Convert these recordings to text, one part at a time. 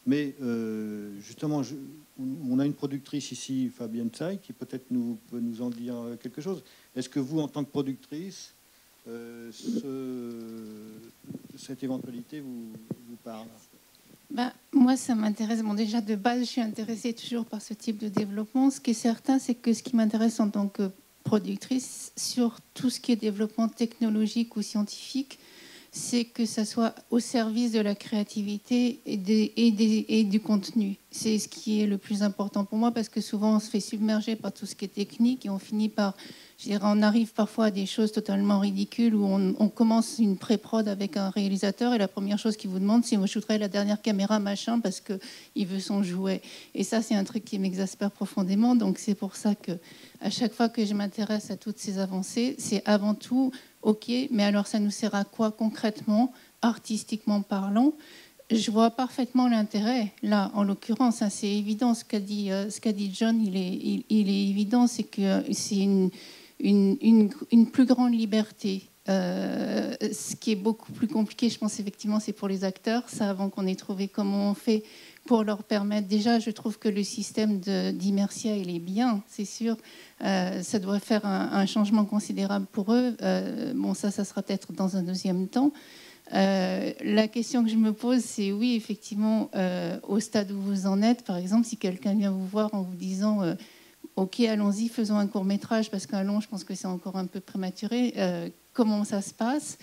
Mais justement, on a une productrice ici, Fabienne Tsai, qui peut-être peut nous en dire quelque chose. Est-ce que vous, en tant que productrice, cette éventualité vous parle? Moi, ça m'intéresse. Bon, déjà, de base, je suis intéressée toujours par ce type de développement. Ce qui est certain, c'est que ce qui m'intéresse en tant que productrice, sur tout ce qui est développement technologique ou scientifique, c'est que ça soit au service de la créativité et du contenu. C'est ce qui est le plus important pour moi, parce que souvent, on se fait submerger par tout ce qui est technique et on finit par... Je dirais, on arrive parfois à des choses totalement ridicules où on commence une pré-prod avec un réalisateur et la première chose qu'il vous demande, c'est « moi, je voudrais la dernière caméra, machin », parce qu'il veut son jouet. Et ça, c'est un truc qui m'exaspère profondément. Donc, c'est pour ça que à chaque fois que je m'intéresse à toutes ces avancées, c'est avant tout, OK, mais alors ça nous sert à quoi concrètement, artistiquement parlant? Je vois parfaitement l'intérêt. Là, en l'occurrence, hein, c'est évident, ce qu'a dit John, il est évident, c'est que c'est une plus grande liberté. Ce qui est beaucoup plus compliqué, je pense effectivement, c'est pour les acteurs. Ça, avant qu'on ait trouvé comment on fait pour leur permettre. Déjà, je trouve que le système d'Immersia, il est bien, c'est sûr. Ça doit faire un changement considérable pour eux. Bon, ça sera peut-être dans un deuxième temps. La question que je me pose, c'est oui, effectivement, au stade où vous en êtes, par exemple, si quelqu'un vient vous voir en vous disant OK, allons-y, faisons un court-métrage, parce qu'un long, je pense que c'est encore un peu prématuré. Comment ça se passe?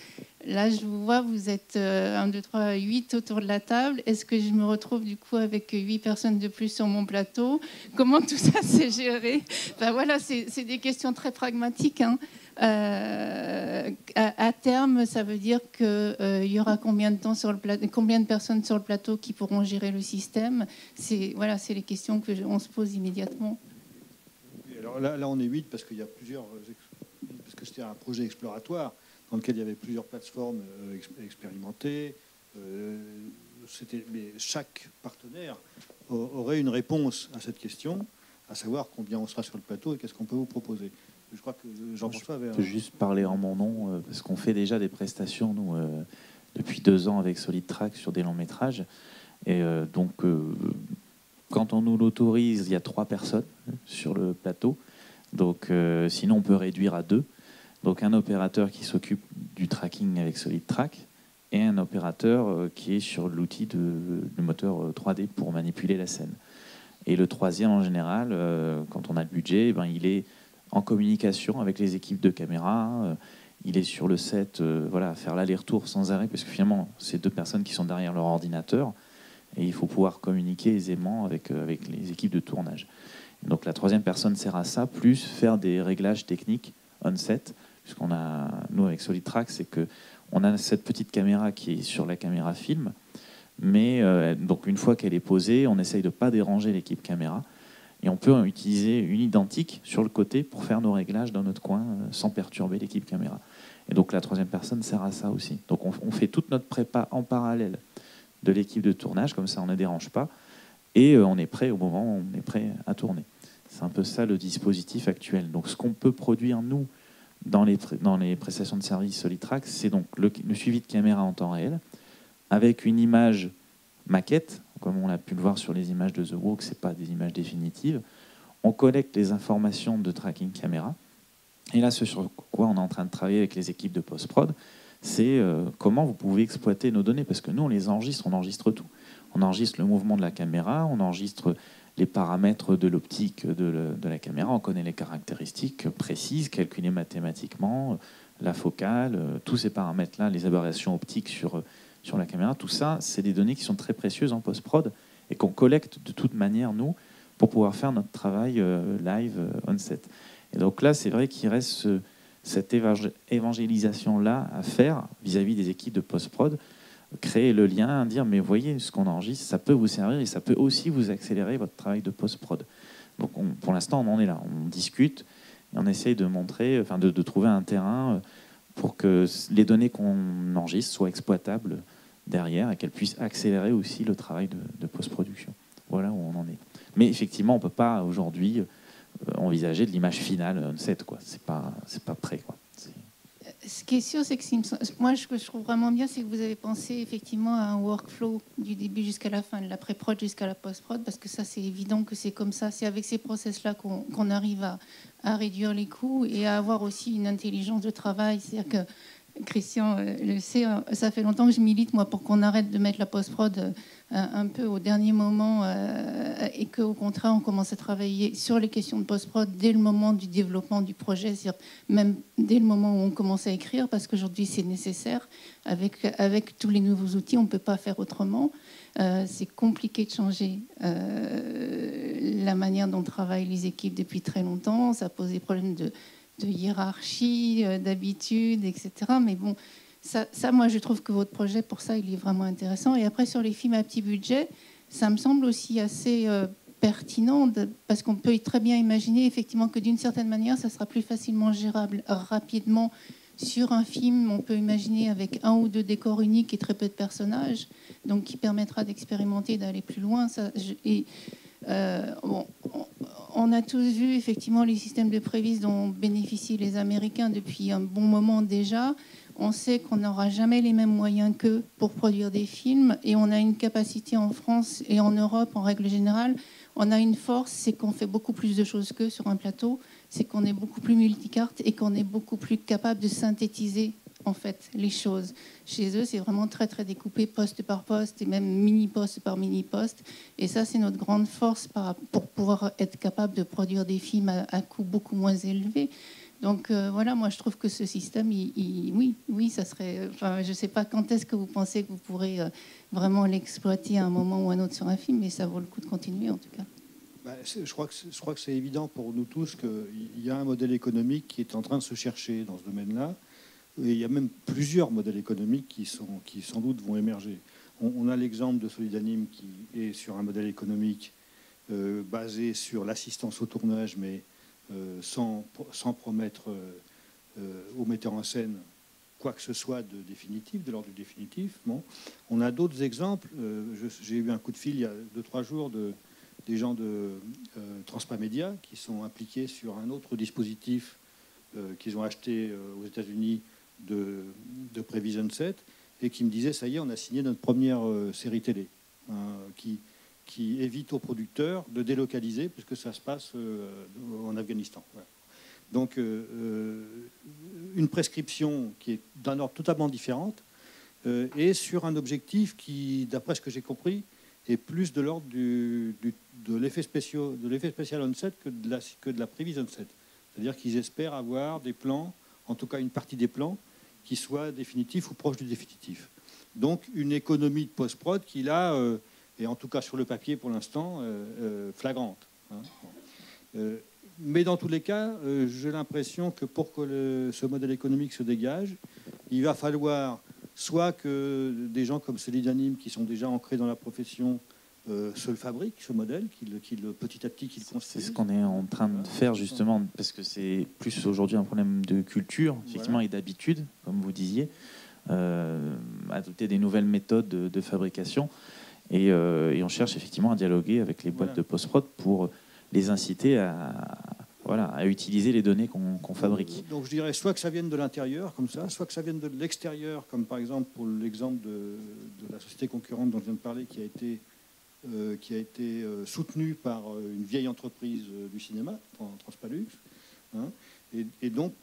Là, je vous vois, vous êtes 1, 2, 3, 8 autour de la table. Est-ce que je me retrouve du coup avec 8 personnes de plus sur mon plateau? Comment tout ça s'est géré? Enfin, voilà, c'est des questions très pragmatiques, hein. À terme, ça veut dire qu'il y aura combien de temps sur le plateau, combien de personnes sur le plateau qui pourront gérer le système? Voilà, c'est les questions qu'on se pose immédiatement. Alors là, on est 8 parce qu'il y a plusieurs... Parce que c'était un projet exploratoire dans lequel il y avait plusieurs plateformes expérimentées. Mais chaque partenaire aurait une réponse à cette question, à savoir combien on sera sur le plateau et qu'est-ce qu'on peut vous proposer. Je crois que Jean-François avait... Je peux juste parler en mon nom, parce qu'on fait déjà des prestations, nous, depuis 2 ans avec SolidTrack sur des longs métrages. Et donc, quand on nous l'autorise, il y a 3 personnes sur le plateau. Donc, sinon, on peut réduire à 2. Donc, un opérateur qui s'occupe du tracking avec SolidTrack et un opérateur qui est sur l'outil du moteur 3D pour manipuler la scène. Et le troisième, en général, quand on a le budget, il est en communication avec les équipes de caméra. Il est sur le set, voilà, à faire l'aller-retour sans arrêt, parce que finalement, c'est 2 personnes qui sont derrière leur ordinateur. Et il faut pouvoir communiquer aisément avec les équipes de tournage. Et donc la 3e personne sert à ça, plus faire des réglages techniques on-set, puisqu'on a, nous avec SolidTrack, c'est qu'on a cette petite caméra qui est sur la caméra film, mais donc une fois qu'elle est posée, on essaye de ne pas déranger l'équipe caméra, et on peut utiliser une identique sur le côté pour faire nos réglages dans notre coin sans perturber l'équipe caméra. Et donc la 3e personne sert à ça aussi. Donc on fait toute notre prépa en parallèle de l'équipe de tournage, comme ça on ne dérange pas, et on est prêt au moment où on est prêt à tourner. C'est un peu ça le dispositif actuel. Donc ce qu'on peut produire, nous, dans les prestations de services SolidTrack, c'est donc le suivi de caméra en temps réel, avec une image maquette, comme on a pu le voir sur les images de The Walk, ce n'est pas des images définitives. On collecte les informations de tracking caméra. Et là, ce sur quoi on est en train de travailler avec les équipes de post-prod, c'est comment vous pouvez exploiter nos données, parce que nous, on enregistre tout. On enregistre le mouvement de la caméra, on enregistre les paramètres de l'optique de la caméra, on connaît les caractéristiques précises, calculées mathématiquement, la focale, tous ces paramètres-là, les aberrations optiques sur la caméra, tout ça, c'est des données qui sont très précieuses en post-prod et qu'on collecte de toute manière, nous, pour pouvoir faire notre travail live on-set. Et donc là, c'est vrai qu'il reste cette évangélisation-là à faire vis-à-vis des équipes de post-prod, créer le lien, dire mais voyez ce qu'on enregistre, ça peut vous servir et ça peut aussi vous accélérer votre travail de post-prod. Donc pour l'instant, on en est là, on discute et on essaye de montrer, enfin de trouver un terrain pour que les données qu'on enregistre soient exploitables derrière et qu'elles puissent accélérer aussi le travail de post-production. Voilà où on en est. Mais effectivement, on ne peut pas aujourd'hui envisager de l'image finale on-set, quoi. C'est pas prêt, quoi. Ce qui est sûr, c'est que moi, ce que je trouve vraiment bien, c'est que vous avez pensé effectivement à un workflow du début jusqu'à la fin, de la pré-prod jusqu'à la post-prod, parce que ça, c'est évident que c'est comme ça. C'est avec ces process-là qu'on arrive à réduire les coûts et à avoir aussi une intelligence de travail. C'est-à-dire que Christian le sait, ça fait longtemps que je milite, moi, pour qu'on arrête de mettre la post-prod un peu au dernier moment et qu'au contraire, on commence à travailler sur les questions de post-prod dès le moment du développement du projet, c'est-à-dire même dès le moment où on commence à écrire, parce qu'aujourd'hui, c'est nécessaire. Avec tous les nouveaux outils, on ne peut pas faire autrement. C'est compliqué de changer la manière dont travaillent les équipes depuis très longtemps. Ça pose des problèmes de hiérarchie, d'habitude, etc. Mais bon, ça, moi, je trouve que votre projet, pour ça, il est vraiment intéressant. Et après, sur les films à petit budget, ça me semble aussi assez pertinent, parce qu'on peut très bien imaginer, effectivement, que d'une certaine manière, ça sera plus facilement gérable rapidement sur un film. On peut imaginer avec 1 ou 2 décors uniques et très peu de personnages, donc qui permettra d'expérimenter, d'aller plus loin. Bon, on a tous vu effectivement les systèmes de prévis dont bénéficient les Américains depuis un bon moment déjà. On sait qu'on n'aura jamais les mêmes moyens qu'eux pour produire des films, et on a une capacité en France et en Europe en règle générale. On a une force, c'est qu'on fait beaucoup plus de choses qu'eux sur un plateau, c'est qu'on est beaucoup plus multicarte et qu'on est beaucoup plus capable de synthétiser en fait les choses. Chez eux, c'est vraiment très très découpé poste par poste et même mini poste par mini poste. Et ça, c'est notre grande force pour pouvoir être capable de produire des films à coût beaucoup moins élevé. Donc voilà, moi je trouve que ce système, oui, ça serait. Enfin, je ne sais pas quand est-ce que vous pensez que vous pourrez vraiment l'exploiter à un moment ou à un autre sur un film, mais ça vaut le coup de continuer en tout cas. Je crois que c'est évident pour nous tous qu'il y a un modèle économique qui est en train de se chercher dans ce domaine-là. Et il y a même plusieurs modèles économiques qui sans doute vont émerger. On a l'exemple de Solidanime qui est sur un modèle économique basé sur l'assistance au tournage, mais sans promettre au metteur en scène quoi que ce soit de définitif, de l'ordre du définitif. Bon. On a d'autres exemples. J'ai eu un coup de fil il y a 2-3 jours des gens de Transpamédia qui sont impliqués sur un autre dispositif qu'ils ont acheté aux États-Unis de Prevision 7 et qui me disaient ça y est, on a signé notre première série télé qui évite aux producteurs de délocaliser puisque ça se passe en Afghanistan. Voilà. Donc une prescription qui est d'un ordre totalement différente et sur un objectif qui, d'après ce que j'ai compris, est plus de l'ordre de l'effet spécial on set que de la Prevision 7. C'est-à-dire qu'ils espèrent avoir des plans, en tout cas une partie des plans, qui soient définitifs ou proches du définitif. Donc une économie de post-prod qui, là, est en tout cas sur le papier pour l'instant, flagrante. Mais dans tous les cas, j'ai l'impression que pour que ce modèle économique se dégage, il va falloir soit que des gens comme Solidanime, qui sont déjà ancrés dans la profession, se le fabriquent, ce modèle, petit à petit qu'ils construisent. C'est ce qu'on est en train de faire justement, parce que c'est plus aujourd'hui un problème de culture, effectivement, et d'habitude, comme vous disiez, adopter des nouvelles méthodes de fabrication. Et on cherche effectivement à dialoguer avec les boîtes de post-prod pour les inciter à utiliser les données qu'on fabrique. Donc je dirais soit que ça vienne de l'intérieur, comme ça, soit que ça vienne de l'extérieur, comme par exemple pour l'exemple de la société concurrente dont je viens de parler, qui a été soutenue par une vieille entreprise du cinéma, Transpalux. Hein, et donc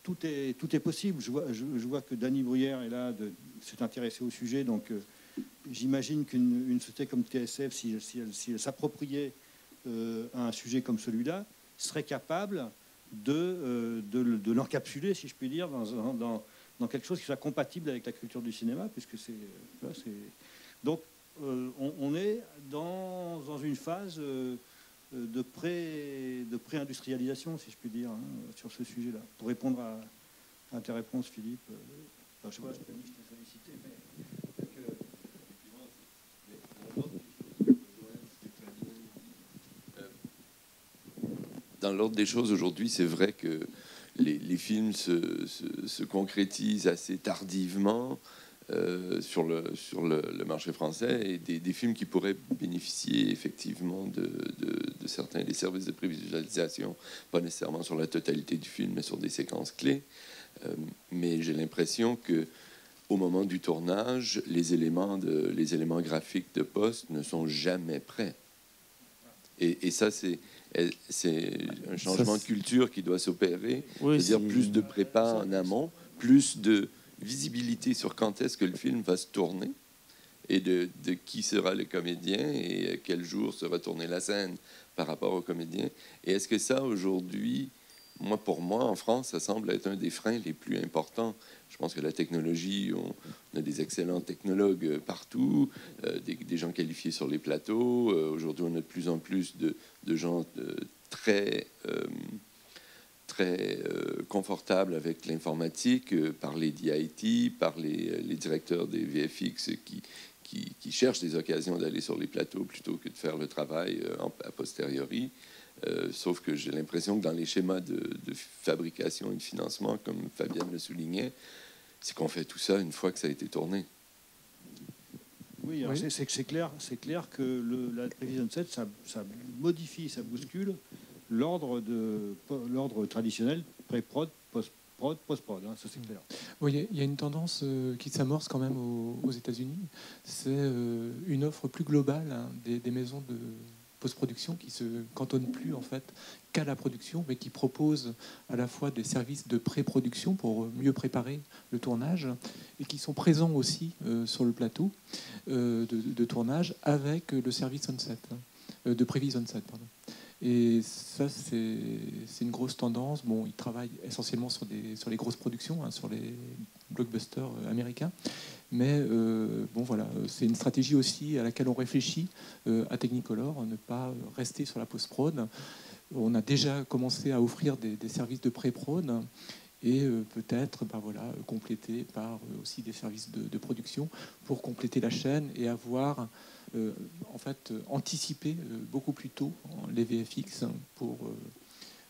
tout est possible. Je vois que Dany Bruyère est là, s'est intéressé au sujet, donc j'imagine qu'une société comme TSF, si elle s'appropriait un sujet comme celui-là, serait capable de l'encapsuler, si je puis dire, dans quelque chose qui soit compatible avec la culture du cinéma, puisque c'est donc on est dans une phase de pré-industrialisation, si je puis dire, sur ce sujet-là. Pour répondre à ta réponse, Philippe, je ne sais pas si je t'ai sollicité, mais dans l'ordre des choses aujourd'hui, c'est vrai que les films se concrétisent assez tardivement sur le marché français, et des films qui pourraient bénéficier effectivement de certains des services de prévisualisation, pas nécessairement sur la totalité du film, mais sur des séquences clés, Mais j'ai l'impression que au moment du tournage, les éléments graphiques de poste ne sont jamais prêts. Et ça, c'est un changement de culture qui doit s'opérer. Oui, c'est-à-dire plus de prépa en amont, plus de visibilité sur quand est-ce que le film va se tourner et de qui sera le comédien et quel jour sera tournée la scène par rapport au comédien. Et est-ce que ça, aujourd'hui, pour moi, en France, ça semble être un des freins les plus importants. Je pense que la technologie, on a des excellents technologues partout, des gens qualifiés sur les plateaux. Aujourd'hui, on a de plus en plus de gens très confortables avec l'informatique, par les DIT, par les directeurs des VFX qui cherchent des occasions d'aller sur les plateaux plutôt que de faire le travail a posteriori. Sauf que j'ai l'impression que dans les schémas de fabrication et de financement, comme Fabienne le soulignait, c'est qu'on fait tout ça une fois que ça a été tourné. Oui, alors c'est clair que la Prévision 7, ça modifie, ça bouscule l'ordre traditionnel, pré-prod, post-prod, post-prod, hein, ça c'est clair. Oui, il y a une tendance qui s'amorce quand même aux États-Unis, c'est une offre plus globale, hein, des maisons de post-production qui se cantonnent plus en fait qu'à la production, mais qui proposent à la fois des services de pré-production pour mieux préparer le tournage et qui sont présents aussi sur le plateau de tournage avec le service on-set, de prévis on-set, pardon. Et ça, c'est une grosse tendance. Bon, ils travaillent essentiellement sur les grosses productions, hein, sur les blockbusters américains. Mais bon, voilà, c'est une stratégie aussi à laquelle on réfléchit à Technicolor, ne pas rester sur la post-prod. On a déjà commencé à offrir des services de pré-prod et peut-être compléter par aussi des services de production pour compléter la chaîne et avoir en fait anticiper beaucoup plus tôt les VFX pour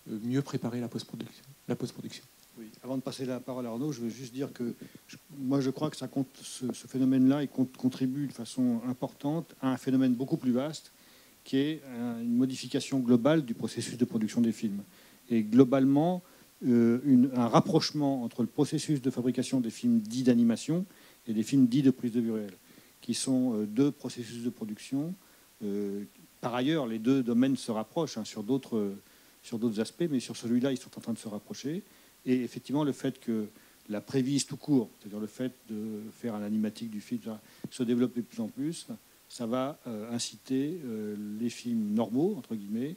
mieux préparer la post-production. Oui. Avant de passer la parole à Arnaud, je veux juste dire que moi je crois que ce phénomène-là il contribue de façon importante à un phénomène beaucoup plus vaste qui est une modification globale du processus de production des films. Et globalement, un rapprochement entre le processus de fabrication des films dits d'animation et des films dits de prise de vue réelle, qui sont deux processus de production. Par ailleurs, les deux domaines se rapprochent sur d'autres aspects, mais sur celui-là, ils sont en train de se rapprocher. Et effectivement, le fait que la prévise tout court, c'est-à-dire le fait de faire un animatique du film, se développe de plus en plus, ça va inciter les films normaux, entre guillemets,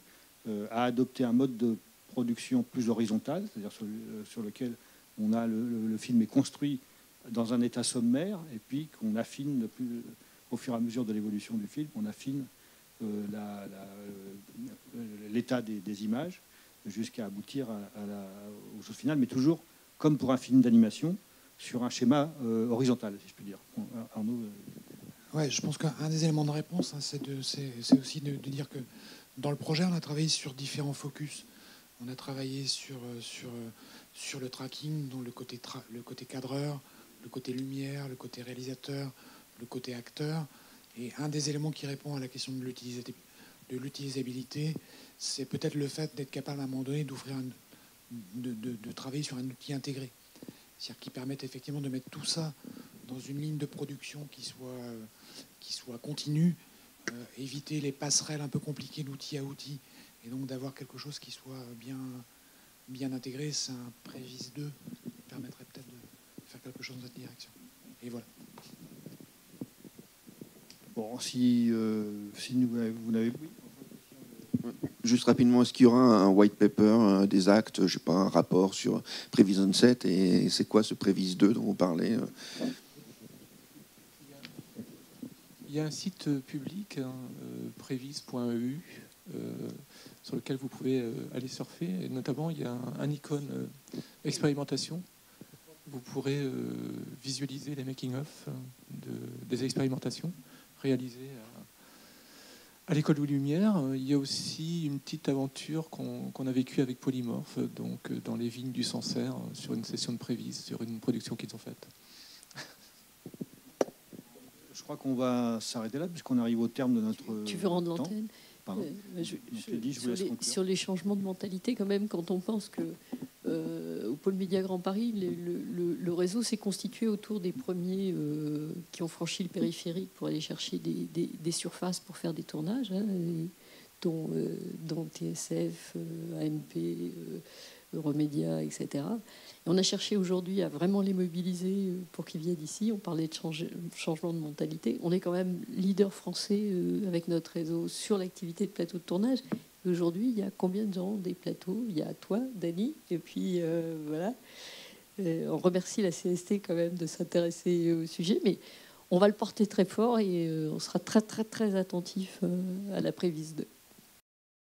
à adopter un mode de production plus horizontal, c'est-à-dire sur lequel le film est construit dans un état sommaire, et puis qu'on affine au fur et à mesure de l'évolution du film, on affine l'état des images jusqu'à aboutir au chose final, mais toujours, comme pour un film d'animation, sur un schéma horizontal, si je puis dire. Arnaud Ouais, je pense qu'un des éléments de réponse, hein, c'est aussi de dire que dans le projet, on a travaillé sur différents focus. On a travaillé sur le tracking, dont le côté cadreur, le côté lumière, le côté réalisateur, le côté acteur. Et un des éléments qui répond à la question de l'utilisabilité, c'est peut-être le fait d'être capable à un moment donné de travailler sur un outil intégré. C'est-à-dire qui permette effectivement de mettre tout ça dans une ligne de production qui soit continue, éviter les passerelles un peu compliquées d'outil à outil, et donc d'avoir quelque chose qui soit bien intégré. C'est un Prévis 2 qui permettrait peut-être de faire quelque chose dans cette direction. Et voilà. Bon, si vous n'avez... Juste rapidement, est-ce qu'il y aura un white paper, des actes, je sais pas, un rapport sur Prévision 7, et c'est quoi ce Prévis 2 dont vous parlez? Il y a un site public, hein, previs.eu, sur lequel vous pouvez aller surfer. Et notamment, il y a un icône expérimentation. Vous pourrez visualiser les making-of des expérimentations réalisées à l'École Louis Lumière. Il y a aussi une petite aventure qu'on a vécue avec Polymorphe, donc dans les vignes du Sancerre, sur une session de Prévis, sur une production qu'ils ont faite. Je crois qu'on va s'arrêter là, puisqu'on arrive au terme de notre Tu veux rendre temps. l'antenne? Pardon. Sur les changements de mentalité, quand même, quand on pense que au Pôle Média Grand Paris, le réseau s'est constitué autour des premiers qui ont franchi le périphérique pour aller chercher des surfaces pour faire des tournages, hein, dont TSF, AMP, Euromédia, etc. Et on a cherché aujourd'hui à vraiment les mobiliser pour qu'ils viennent ici. On parlait de changement de mentalité. On est quand même leader français avec notre réseau sur l'activité de plateau de tournage. Aujourd'hui, il y a combien de gens des plateaux? Il y a toi, Dany, et puis voilà. On remercie la CST quand même de s'intéresser au sujet, mais on va le porter très fort et on sera très très très attentif à la prévise 2.